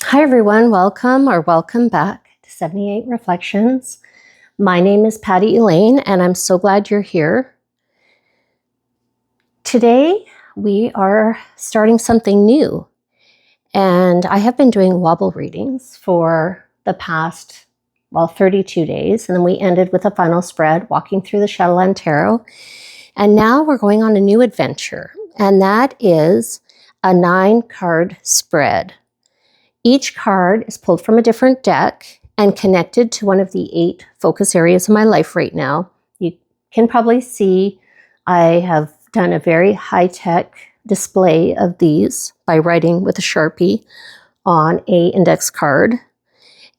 Hi everyone, welcome back to 78 Reflections. My name is Patty Elaine and I'm so glad you're here. Today we are starting something new, and I have been doing wobble readings for the past 32 days, and then we ended with a final spread walking through the Shadowland Tarot. And now we're going on a new adventure, and that is a 9-card spread. Each card is pulled from a different deck and connected to one of the 8 focus areas of my life right now. You can probably see I have done a very high-tech display of these by writing with a Sharpie on an index card.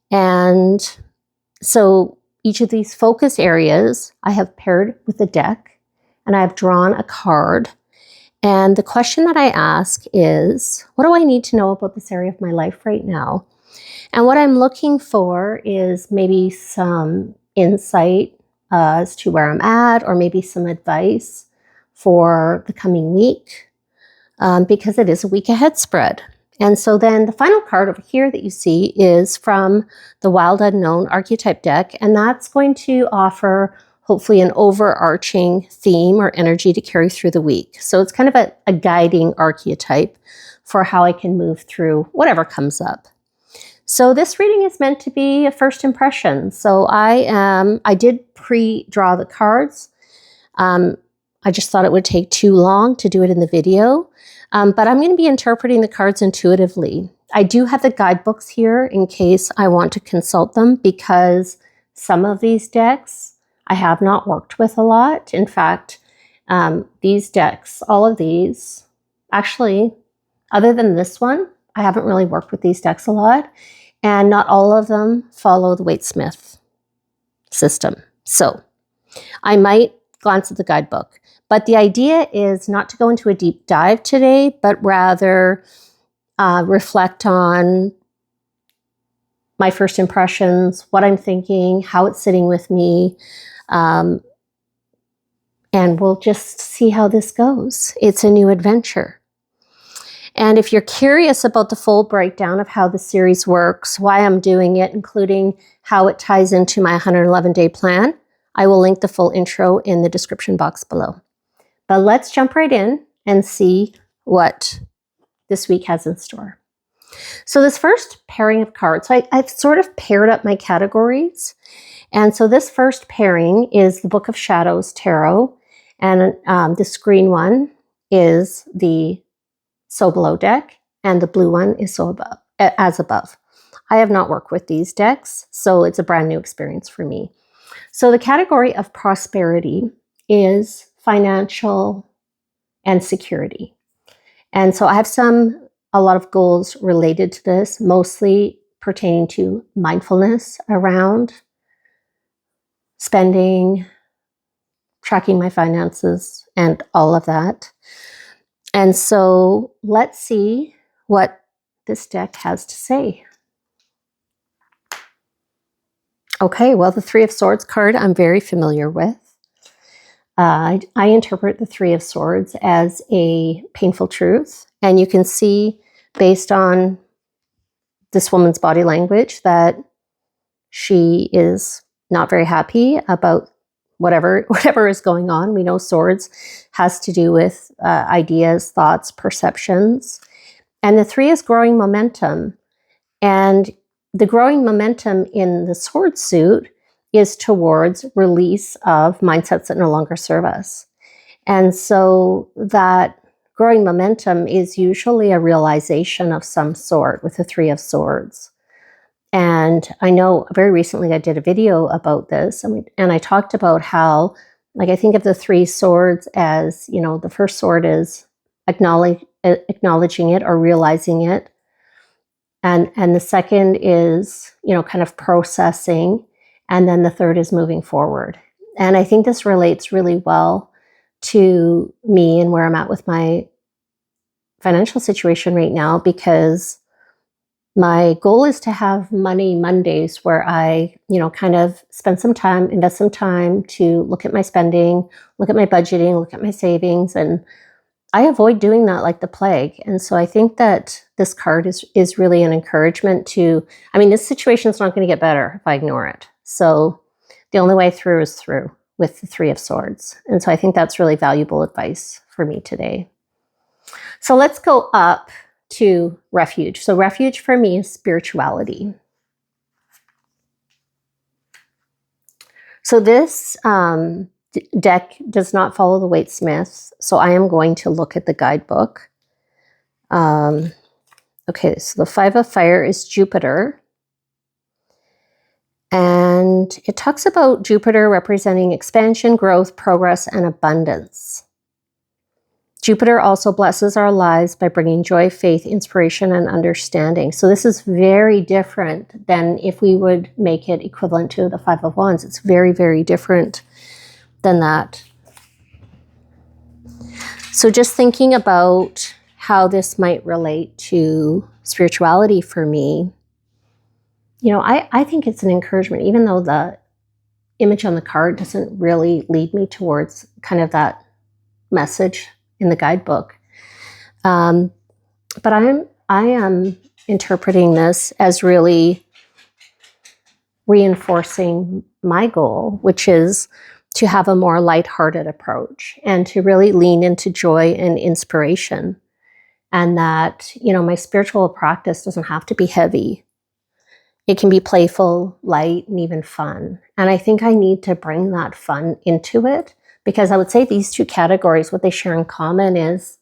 And so each of these focus areas I have paired with a deck, and I have drawn a card. And the question that I ask is, what do I need to know about this area of my life right now? And what I'm looking for is maybe some insight as to where I'm at, or maybe some advice for the coming week, because it is a week ahead spread. And so then the final card over here that you see is from the Wild Unknown archetype deck, and that's going to offer hopefully an overarching theme or energy to carry through the week. So it's kind of a guiding archetype for how I can move through whatever comes up. So this reading is meant to be a first impression. So I did pre-draw the cards. I just thought it would take too long to do it in the video, but I'm going to be interpreting the cards intuitively. I do have the guidebooks here in case I want to consult them, because some of these decks I have not worked with a lot. In fact, these decks, all of these, actually, other than this one, I haven't really worked with these decks a lot, and not all of them follow the Waite-Smith system. So I might glance at the guidebook, but the idea is not to go into a deep dive today, but rather reflect on my first impressions, what I'm thinking, how it's sitting with me, and we'll just see how this goes. It's a new adventure. And if you're curious about the full breakdown of how the series works, why I'm doing it, including how it ties into my 111-day plan, I will link the full intro in the description box below. But let's jump right in and see what this week has in store. So this first pairing of cards, so I've sort of paired up my categories. And so this first pairing is the Book of Shadows Tarot, and this green one is the So Below deck, and the blue one is So Above, As Above. I have not worked with these decks, so it's a brand new experience for me. So the category of prosperity is financial and security. And so I have a lot of goals related to this, mostly pertaining to mindfulness around spending, tracking my finances, and all of that. And so let's see what this deck has to say. Okay, well, the Three of Swords card I'm very familiar with. I interpret the Three of Swords as a painful truth, and you can see based on this woman's body language that she is not very happy about whatever is going on. We know swords has to do with ideas, thoughts, perceptions. And the 3 is growing momentum. And the growing momentum in the sword suit is towards release of mindsets that no longer serve us. And so that growing momentum is usually a realization of some sort with the 3 of Swords. And I know very recently I did a video about this, and I talked about how, like, I think of the 3 swords as, you know, the first sword is acknowledging it or realizing it. And the second is, you know, kind of processing. And then the third is moving forward. And I think this relates really well to me and where I'm at with my financial situation right now, because my goal is to have Money Mondays where I, you know, kind of spend some time, invest some time to look at my spending, look at my budgeting, look at my savings. And I avoid doing that like the plague. And so I think that this card is really an encouragement to, I mean, this situation is not going to get better if I ignore it. So the only way through is through with the Three of Swords. And so I think that's really valuable advice for me today. So let's go up to Refuge. So Refuge for me is spirituality. So this deck does not follow the Waite-Smiths, so I am going to look at the guidebook. Okay, so the Five of Fire is Jupiter. And it talks about Jupiter representing expansion, growth, progress, and abundance. Jupiter also blesses our lives by bringing joy, faith, inspiration, and understanding. So this is very different than if we would make it equivalent to the Five of Wands. It's very, very different than that. So just thinking about how this might relate to spirituality for me, you know, I think it's an encouragement, even though the image on the card doesn't really lead me towards kind of that message in the guidebook. But I am interpreting this as really reinforcing my goal, which is to have a more lighthearted approach and to really lean into joy and inspiration. And that, you know, my spiritual practice doesn't have to be heavy. It can be playful, light, and even fun. And I think I need to bring that fun into it, because I would say these two categories, what they share in common is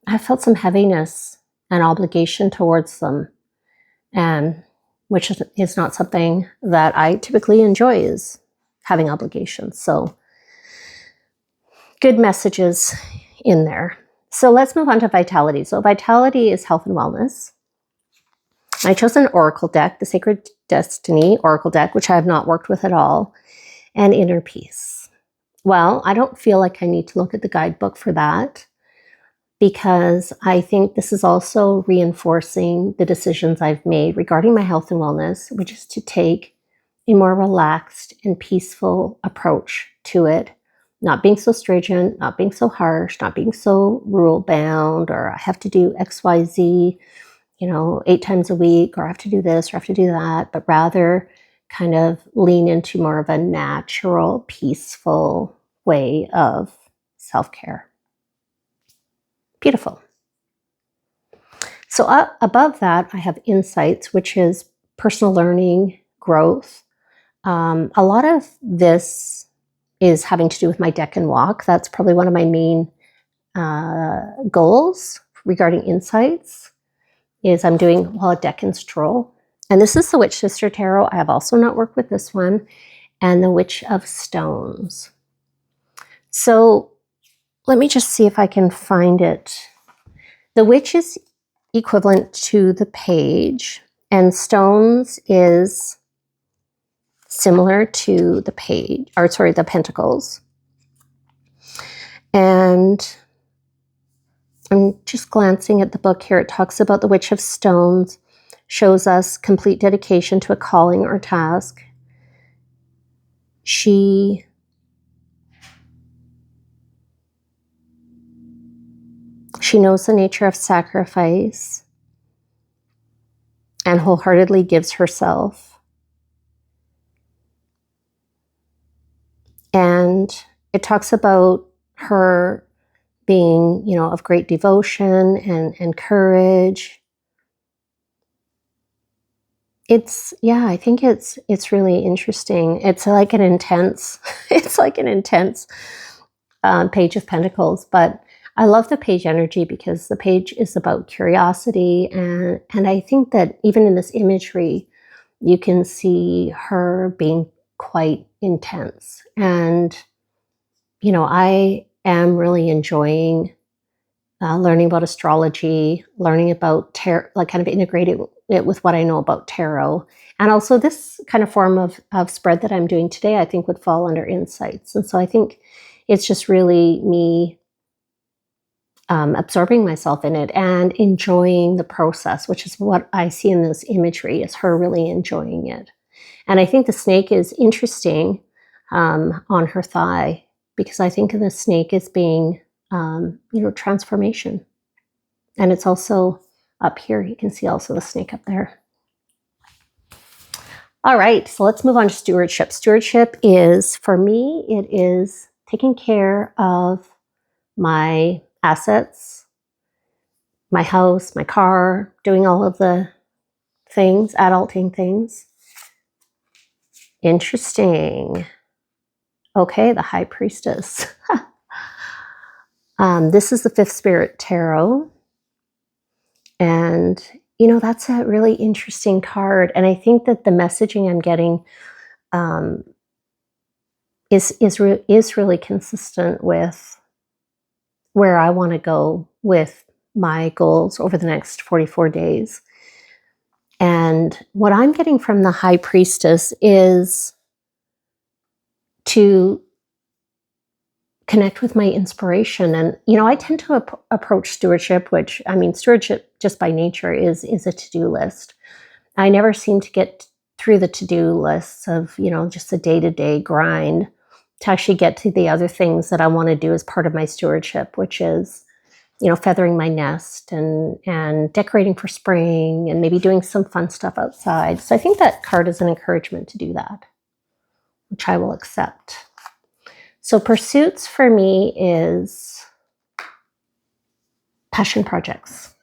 I felt some heaviness and obligation towards them, and which is not something that I typically enjoy, is having obligations. So good messages in there. So let's move on to vitality. So vitality is health and wellness. I chose an oracle deck, the Sacred Destiny oracle deck, which I have not worked with at all, and inner peace. Well, I don't feel like I need to look at the guidebook for that, because I think this is also reinforcing the decisions I've made regarding my health and wellness, which is to take a more relaxed and peaceful approach to it, not being so stringent, not being so harsh, not being so rule bound, or I have to do X, Y, Z, 8 times a week, or I have to do this, or I have to do that, but rather kind of lean into more of a natural, peaceful way of self-care. Beautiful. So up above that, I have insights, which is personal learning, growth. A lot of this is having to do with my deck and walk. That's probably one of my main goals regarding insights. Is I'm doing a deck and stroll. And this is the Witch Sister Tarot. I have also not worked with this one. And the Witch of Stones. So let me just see if I can find it. The Witch is equivalent to the Page, and Stones is similar to the Page, or sorry, the Pentacles. And I'm just glancing at the book here. It talks about the Witch of Stones, shows us complete dedication to a calling or task. She knows the nature of sacrifice and wholeheartedly gives herself. And it talks about her being, of great devotion and courage. I think it's really interesting. It's like an intense, Page of Pentacles, but I love the Page energy because the Page is about curiosity, and I think that even in this imagery, you can see her being quite intense. And, I am really enjoying learning about astrology, learning about tarot, like kind of integrating it with what I know about tarot. And also this kind of form of spread that I'm doing today, I think would fall under insights. And so I think it's just really me absorbing myself in it and enjoying the process, which is what I see in this imagery, is her really enjoying it. And I think the snake is interesting on her thigh, because I think of the snake as being transformation. And it's also up here. You can see also the snake up there. All right, so let's move on to stewardship. Stewardship is, for me, it is taking care of my assets, my house, my car, doing all of the things, adulting things. Interesting. Okay, the High Priestess. This is the Fifth Spirit Tarot. And, that's a really interesting card. And I think that the messaging I'm getting is really consistent with where I want to go with my goals over the next 44 days. And what I'm getting from the High Priestess is to connect with my inspiration. And, I tend to approach stewardship, which, stewardship just by nature is a to-do list. I never seem to get through the to-do lists of, just the day-to-day grind to actually get to the other things that I want to do as part of my stewardship, which is, feathering my nest and decorating for spring and maybe doing some fun stuff outside. So I think that card is an encouragement to do that, which I will accept. So pursuits for me is passion projects.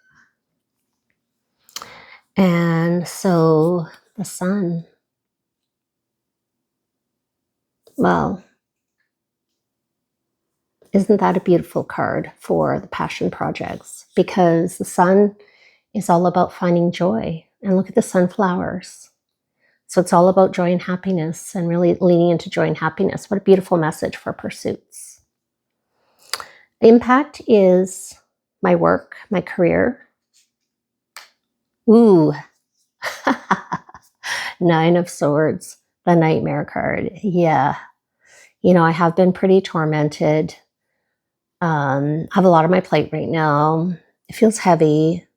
And so the sun, well, isn't that a beautiful card for the passion projects? Because the sun is all about finding joy. And look at the sunflowers. So it's all about joy and happiness and really leaning into joy and happiness. What a beautiful message for pursuits. Impact is my work, my career. Ooh, Nine of Swords, the Nightmare card. Yeah. I have been pretty tormented. I have a lot on my plate right now. It feels heavy.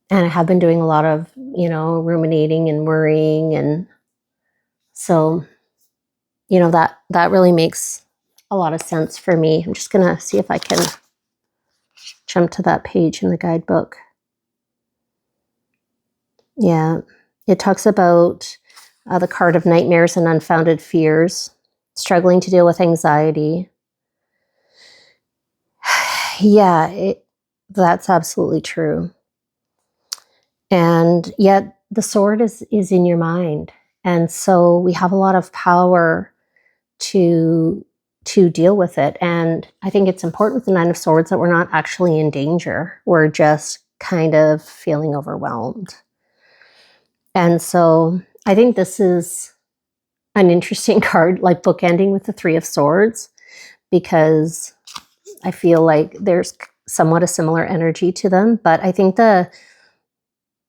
And I have been doing a lot of, ruminating and worrying. And so, that really makes a lot of sense for me. I'm just going to see if I can jump to that page in the guidebook. Yeah, it talks about the card of nightmares and unfounded fears, struggling to deal with anxiety. Yeah, that's absolutely true. And yet the sword is in your mind. And so we have a lot of power to deal with it. And I think it's important with the Nine of Swords that we're not actually in danger. We're just kind of feeling overwhelmed. And so I think this is an interesting card, like bookending with the Three of Swords, because I feel like there's somewhat a similar energy to them. But I think the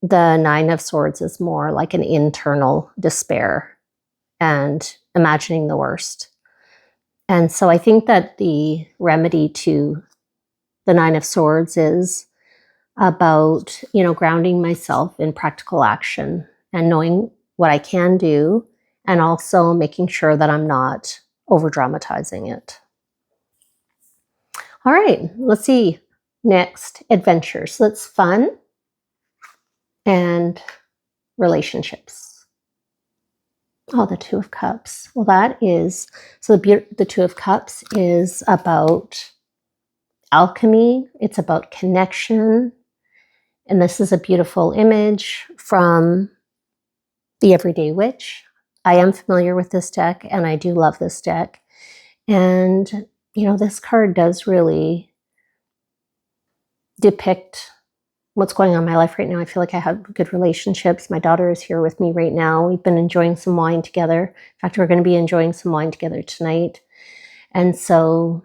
Nine of Swords is more like an internal despair and imagining the worst. And so I think that the remedy to the Nine of Swords is about, grounding myself in practical action and knowing what I can do, and also making sure that I'm not over dramatizing it. All right, let's see. Next, adventures. So that's fun and relationships. Oh, the Two of Cups. Well, that is, so the Two of Cups is about alchemy. It's about connection. And this is a beautiful image from the Everyday Witch. I am familiar with this deck and I do love this deck. And, this card does really depict what's going on in my life right now. I feel like I have good relationships. My daughter is here with me right now. We've been enjoying some wine together. In fact, we're going to be enjoying some wine together tonight. And so,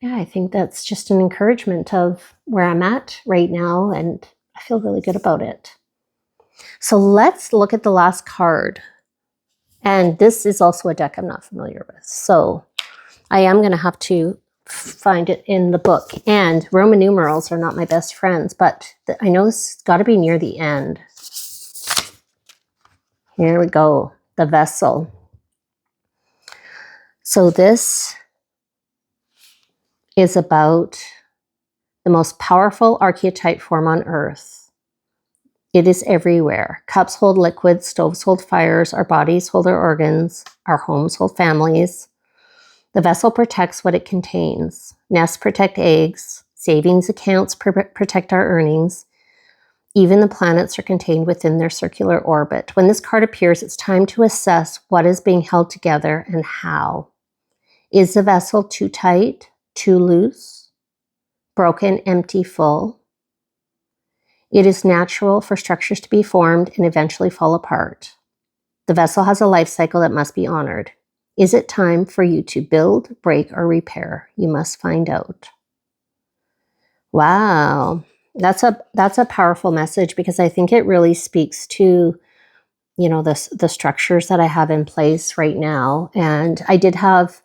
yeah, I think that's just an encouragement of where I'm at right now. And I feel really good about it. So let's look at the last card. And this is also a deck I'm not familiar with. So I am going to have to find it in the book. And Roman numerals are not my best friends, but I know this has got to be near the end. Here we go. The Vessel. So this is about the most powerful archetype form on earth. It is everywhere. Cups hold liquids, stoves hold fires, our bodies hold our organs, our homes hold families. The vessel protects what it contains. Nests protect eggs, savings accounts protect our earnings. Even the planets are contained within their circular orbit. When this card appears, it's time to assess what is being held together and how. Is the vessel too tight, too loose, broken, empty, full? It is natural for structures to be formed and eventually fall apart. The vessel has a life cycle that must be honored. Is it time for you to build, break, or repair? You must find out. Wow, that's a powerful message, because I think it really speaks to, you know, the structures that I have in place right now. And I did have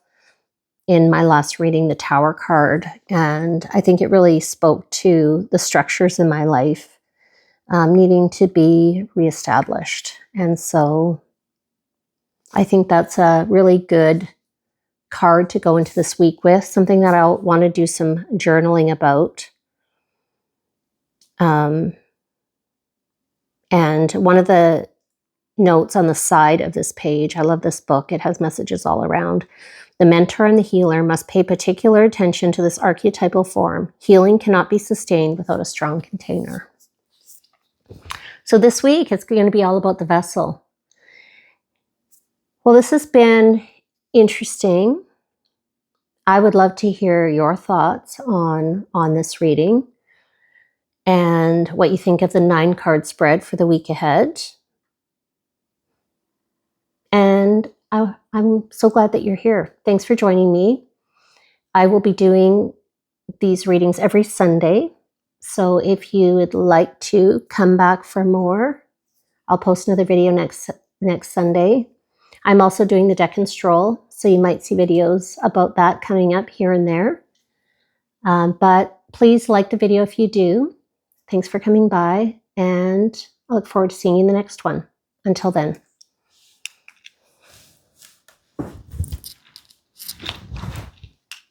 in my last reading the Tower card, and I think it really spoke to the structures in my life needing to be reestablished. And so I think that's a really good card to go into this week with, something that I'll want to do some journaling about. And one of the notes on the side of this page, I love this book, it has messages all around. The mentor and the healer must pay particular attention to this archetypal form. Healing cannot be sustained without a strong container. So this week, it's going to be all about the vessel. Well, this has been interesting. I would love to hear your thoughts on this reading and what you think of the 9-card spread for the week ahead. And I'm so glad that you're here. Thanks for joining me. I will be doing these readings every Sunday. So if you would like to come back for more, I'll post another video next Sunday. I'm also doing the deck and stroll, so you might see videos about that coming up here and there. But please like the video if you do. Thanks for coming by, and I look forward to seeing you in the next one. Until then.